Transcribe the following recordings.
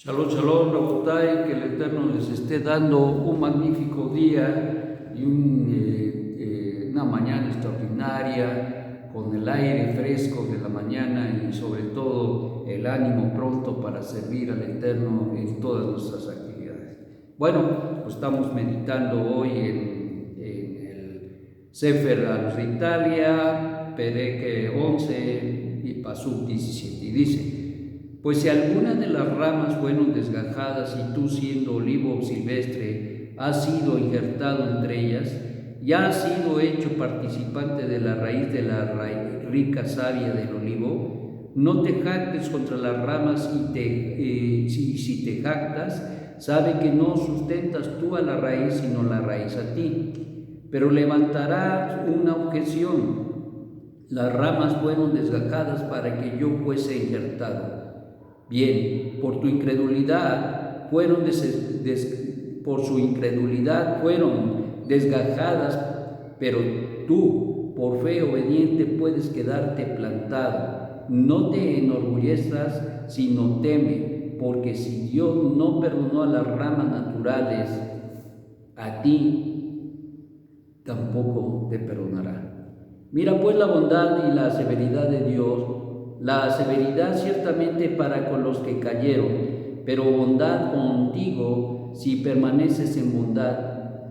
Shalom, shalom, Rabotai, que el Eterno les esté dando un magnífico día y una mañana extraordinaria, con el aire fresco de la mañana y sobre todo el ánimo pronto para servir al Eterno en todas nuestras actividades. Bueno, pues estamos meditando hoy en el Sefer a los de Italia, Perek 11 y Pasuk 17, y dice: pues si alguna de las ramas fueron desgajadas y tú, siendo olivo silvestre, has sido injertado entre ellas y has sido hecho participante de la raíz de la rica savia del olivo, no te jactes contra las ramas y si te jactas, sabe que no sustentas tú a la raíz, sino la raíz a ti. Pero levantarás una objeción: las ramas fueron desgajadas para que yo fuese injertado. Bien, por su incredulidad fueron desgajadas, pero tú, por fe obediente, puedes quedarte plantado. No te enorgullezcas, sino teme, porque si Dios no perdonó a las ramas naturales, a ti tampoco te perdonará. Mira pues la bondad y la severidad de Dios. La severidad ciertamente para con los que cayeron, pero bondad contigo si permaneces en bondad.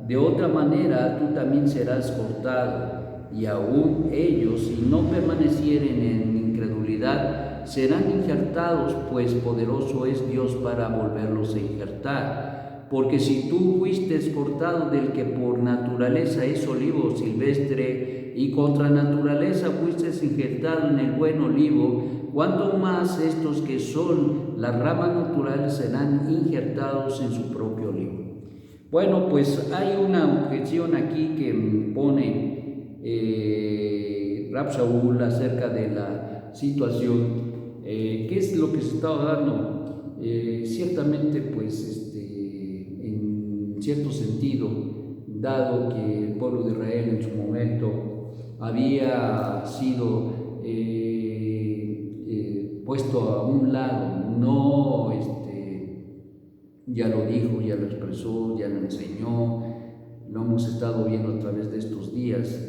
De otra manera tú también serás cortado, y aún ellos, si no permanecieren en incredulidad, serán injertados, pues poderoso es Dios para volverlos a injertar. Porque si tú fuiste cortado del que por naturaleza es olivo silvestre, y contra naturaleza fuiste injertado en el buen olivo, cuanto más estos que son las ramas naturales serán injertados en su propio olivo. Bueno, pues hay una objeción aquí que pone Rab Shaul acerca de la situación. ¿Qué es lo que se estaba dando? Ciertamente, pues, en cierto sentido, dado que el pueblo de Israel en su momento había sido puesto a un lado, no, ya lo dijo, ya lo expresó, ya lo enseñó, lo hemos estado viendo a través de estos días,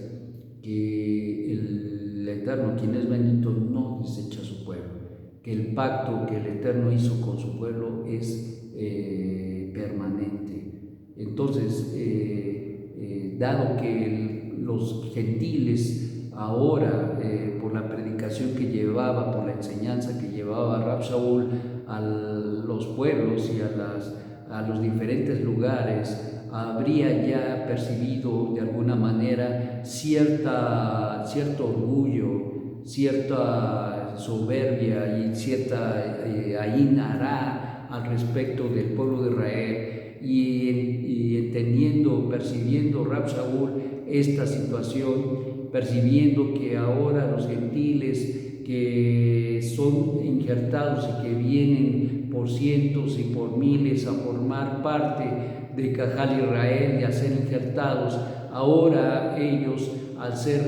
que el Eterno, quien es bendito, no desecha a su pueblo, que el pacto que el Eterno hizo con su pueblo es permanente. Entonces, dado que los gentiles ahora, por la predicación que llevaba, por la enseñanza que llevaba Rab Shaul a los pueblos y a los diferentes lugares, habría ya percibido de alguna manera cierto orgullo, cierta soberbia y cierta ahinará al respecto del pueblo de Israel, y entendiendo, percibiendo Rab Shaul esta situación, percibiendo que ahora los gentiles que son injertados y que vienen por cientos y por miles a formar parte de Cajal Israel y a ser injertados, ahora ellos, al ser,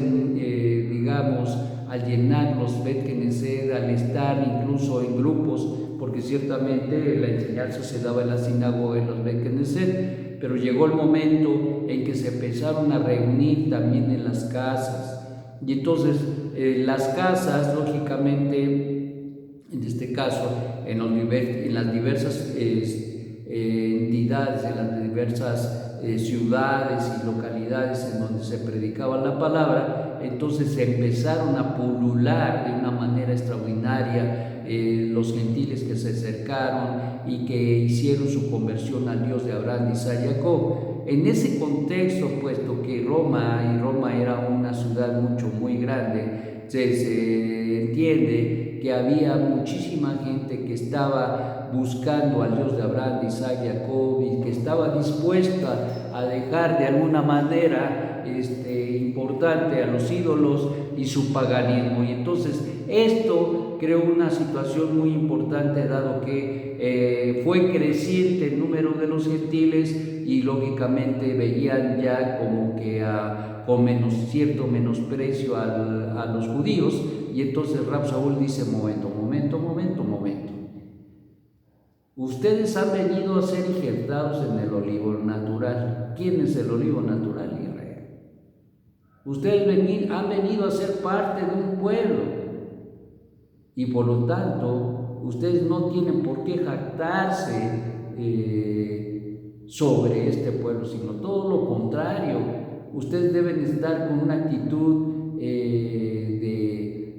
al llenar los Bet Knesset, al estar incluso en grupos, porque ciertamente la enseñanza se daba en la sinagoga, en los Bet Knesset, pero llegó el momento en que se empezaron a reunir también en las casas, y entonces las casas, lógicamente, en este caso, en las diversas entidades, en las diversas ciudades y localidades en donde se predicaba la palabra, entonces se empezaron a pulular de una manera extraordinaria los gentiles que se acercaron y que hicieron su conversión al Dios de Abraham, Isaac y Jacob. En ese contexto, puesto que Roma era una ciudad muy grande, se entiende que había muchísima gente que estaba buscando al Dios de Abraham, de Isaac y Jacob, y que estaba dispuesta a dejar de alguna manera importante a los ídolos y su paganismo. Y entonces esto creó una situación muy importante, dado que fue creciente el número de los gentiles y lógicamente veían ya como que con cierto menosprecio a los judíos. Y entonces Rab Shaul dice: momento. Ustedes han venido a ser injertados en el olivo natural. ¿Quién es el olivo natural? Israel. Ustedes han venido a ser parte de un pueblo y por lo tanto ustedes no tienen por qué jactarse sobre este pueblo, sino todo lo contrario. Ustedes deben estar con una actitud de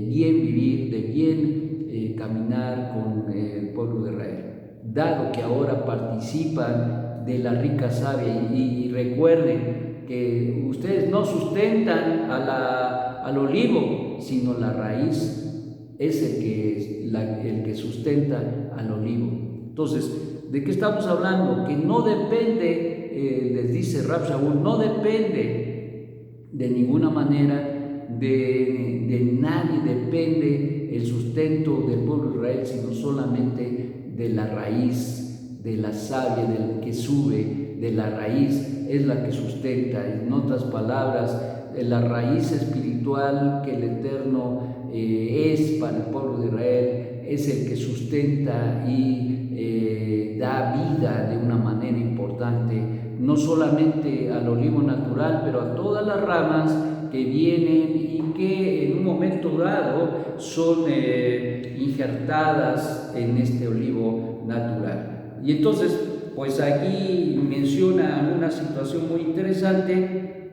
bien vivir, de bien caminar con el pueblo de Israel, dado que ahora participan de la rica savia. Y recuerden que ustedes no sustentan al olivo, sino la raíz es el que sustenta al olivo. Entonces, ¿de qué estamos hablando? Que no depende, les dice Rab Shaul, no depende de ninguna manera de nadie, depende el sustento del pueblo de Israel, sino solamente de la raíz, de la savia, del que sube, de la raíz, es la que sustenta. En otras palabras, la raíz espiritual que el Eterno es para el pueblo de Israel, es el que sustenta y da vida de una manera importante, no solamente al olivo natural, pero a todas las ramas que vienen y que en un momento dado son injertadas en este olivo natural. Y entonces, pues aquí menciona una situación muy interesante.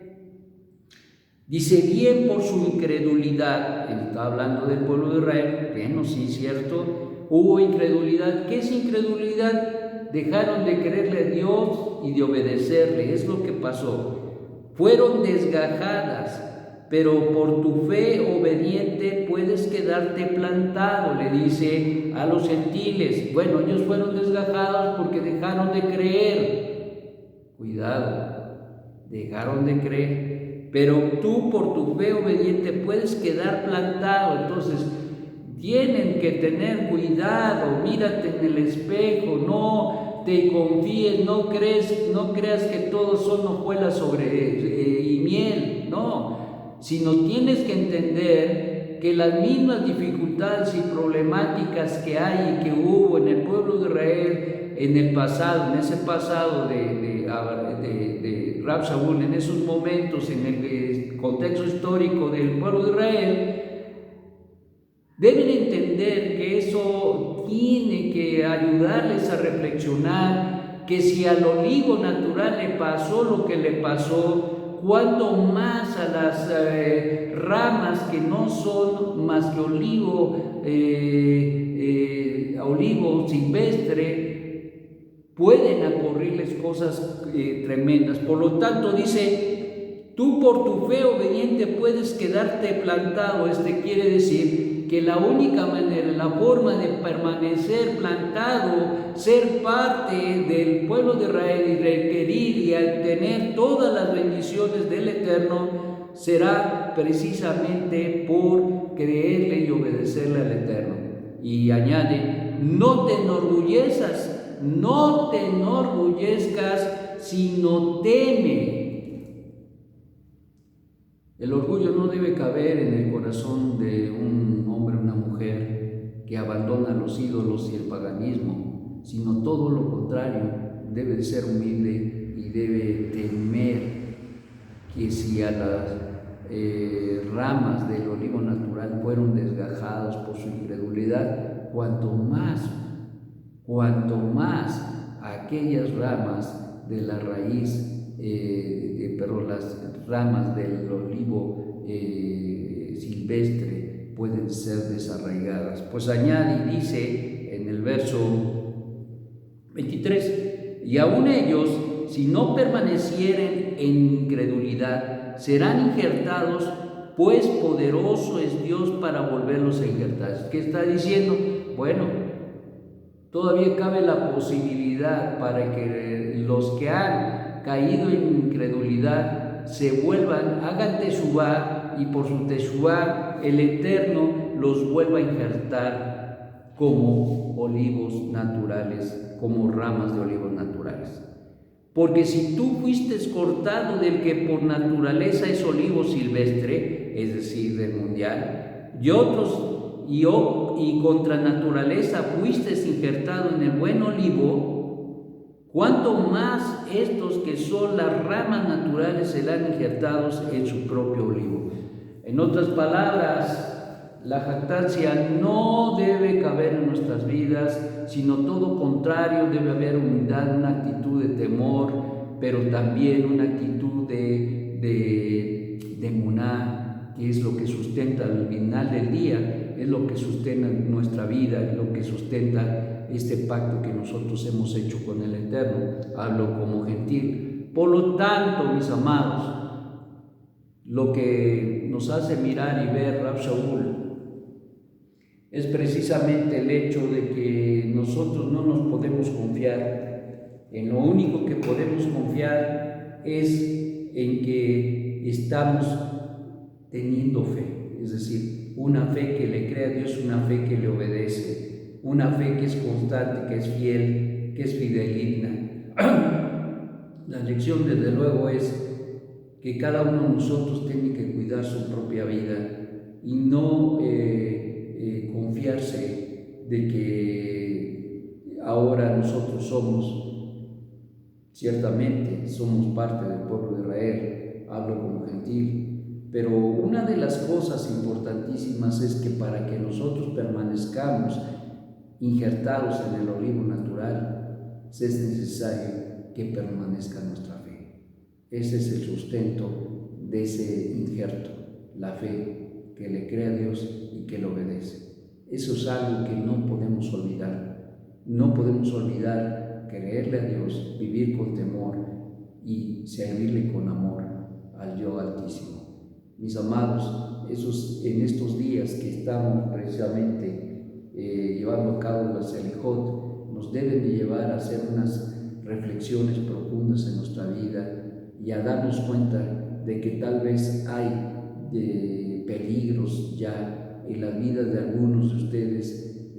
Dice, bien por su incredulidad, él está hablando del pueblo de Israel. Bueno, sí, cierto, hubo incredulidad. ¿Qué es incredulidad? Dejaron de creerle a Dios y de obedecerle, es lo que pasó. Fueron desgajadas, pero por tu fe obediente puedes quedarte plantado, le dice a los gentiles. Bueno, ellos fueron desgajados porque dejaron de creer. Cuidado, dejaron de creer. Pero tú por tu fe obediente puedes quedar plantado. Entonces tienen que tener cuidado, mírate en el espejo, no te confíes, no creas que todos son hojuelas y miel, no, sino tienes que entender que las mismas dificultades y problemáticas que hay y que hubo en el pueblo de Israel en el pasado, en ese pasado de Rab Shaul, en esos momentos, en el contexto histórico del pueblo de Israel, deben entender que eso tiene que ayudarles a reflexionar que si al olivo natural le pasó lo que le pasó, cuanto más a las ramas que no son más que olivo silvestre, pueden ocurrirles cosas tremendas. Por lo tanto, dice, tú por tu fe obediente puedes quedarte plantado. Quiere decir que la única manera, la forma de permanecer plantado, ser parte del pueblo de Israel y requerir y obtener todas las bendiciones del Eterno, será precisamente por creerle y obedecerle al Eterno. Y añade, no te enorgullezcas, sino teme. El orgullo no debe caber en el corazón de un hombre o una mujer que abandona los ídolos y el paganismo, sino todo lo contrario, debe ser humilde y debe temer que si a las ramas del olivo natural fueron desgajados por su incredulidad, cuanto más aquellas ramas de la raíz, las ramas del olivo silvestre pueden ser desarraigadas. Pues añade y dice en el verso 23, y aún ellos, si no permanecieren en incredulidad, serán injertados, pues poderoso es Dios para volverlos a injertar. ¿Qué está diciendo? Bueno, todavía cabe la posibilidad para que los que han caído en incredulidad se vuelvan, hagan teshuvá, y por su teshuvá el Eterno los vuelva a injertar como olivos naturales, como ramas de olivos naturales. Porque si tú fuiste cortado del que por naturaleza es olivo silvestre, es decir, del mundial, y y contra naturaleza fuiste injertado en el buen olivo, cuanto más estos que son las ramas naturales serán injertados en su propio olivo. En otras palabras, la jactancia no debe caber en nuestras vidas, sino todo contrario, debe haber humildad, una actitud de temor, pero también una actitud de emuná, que es lo que sustenta al final del día, es lo que sustenta nuestra vida, es lo que sustenta este pacto que nosotros hemos hecho con el Eterno. Hablo como gentil. Por lo tanto, mis amados, lo que nos hace mirar y ver Rab Shaul es precisamente el hecho de que nosotros no nos podemos confiar. En lo único que podemos confiar es en que estamos teniendo fe, es decir, una fe que le cree a Dios, una fe que le obedece, una fe que es constante, que es fiel, que es fidedigna. La lección, desde luego, es que cada uno de nosotros tiene que cuidar su propia vida y no confiarse de que ahora nosotros ciertamente somos parte del pueblo de Israel, hablo como gentil, pero una de las cosas importantísimas es que para que nosotros permanezcamos injertados en el olivo natural, es necesario que permanezca nuestra fe. Ese es el sustento de ese injerto, la fe que le cree a Dios y que le obedece. Eso es algo que no podemos olvidar. No podemos olvidar creerle a Dios, vivir con temor y servirle con amor al Yo Altísimo. Mis amados, en estos días que estamos precisamente llevando a cabo la Selejot, nos deben de llevar a hacer unas reflexiones profundas en nuestra vida y a darnos cuenta de que tal vez hay peligros ya en las vidas de algunos de ustedes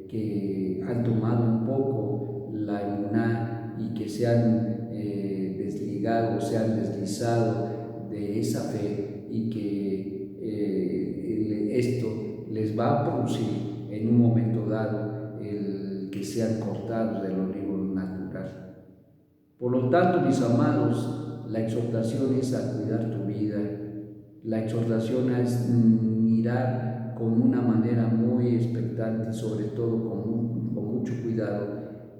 que han tomado un poco la emuná y que se han desligado, se han deslizado de esa fe y que esto les va a producir en un momento dado el que sean cortados del olivo natural. Por lo tanto, mis amados, la exhortación es a cuidar tu vida, la exhortación es mirar con una manera muy expectante y sobre todo con mucho cuidado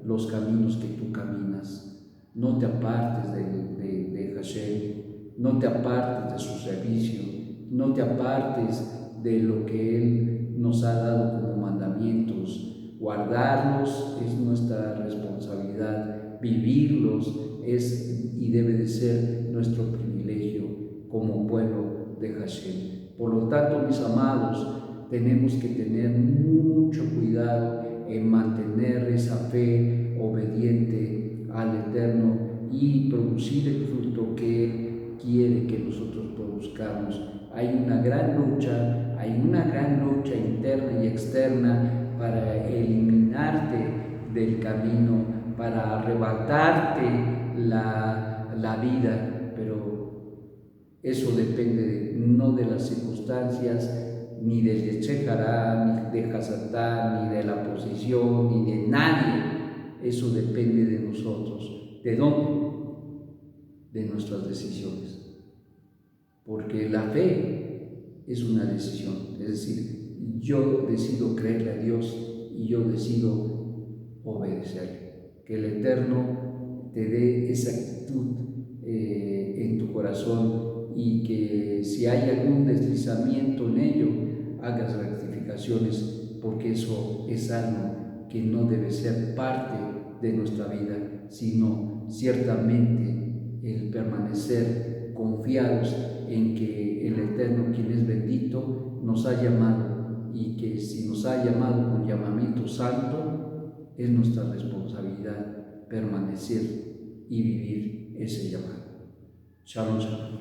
los caminos que tú caminas. No te apartes de Hashem, no te apartes de su servicio, no te apartes de lo que Él nos ha dado como mandamientos. Guardarlos es nuestra responsabilidad, vivirlos es y debe de ser nuestro privilegio como pueblo de Hashem. Por lo tanto, mis amados, tenemos que tener mucho cuidado en mantener esa fe obediente al Eterno y producir el fruto que Él quiere que nosotros produzcamos. Hay una gran lucha interna y externa para eliminarte del camino, para arrebatarte la vida, pero eso depende no de las circunstancias, ni del Yetzer-Hará, ni de Hasatán, ni de la posición, ni de nadie. Eso depende de nosotros. ¿De dónde? De nuestras decisiones. Porque la fe es una decisión, es decir, yo decido creerle a Dios y yo decido obedecerle. Que el Eterno te dé esa actitud en tu corazón y que si hay algún deslizamiento en ello, hagas rectificaciones, porque eso es algo que no debe ser parte de nuestra vida, sino ciertamente el permanecer confiados en que el Eterno, quien es bendito, nos ha llamado y que si nos ha llamado con llamamiento santo, es nuestra responsabilidad permanecer y vivir ese llamado. Shalom, shalom.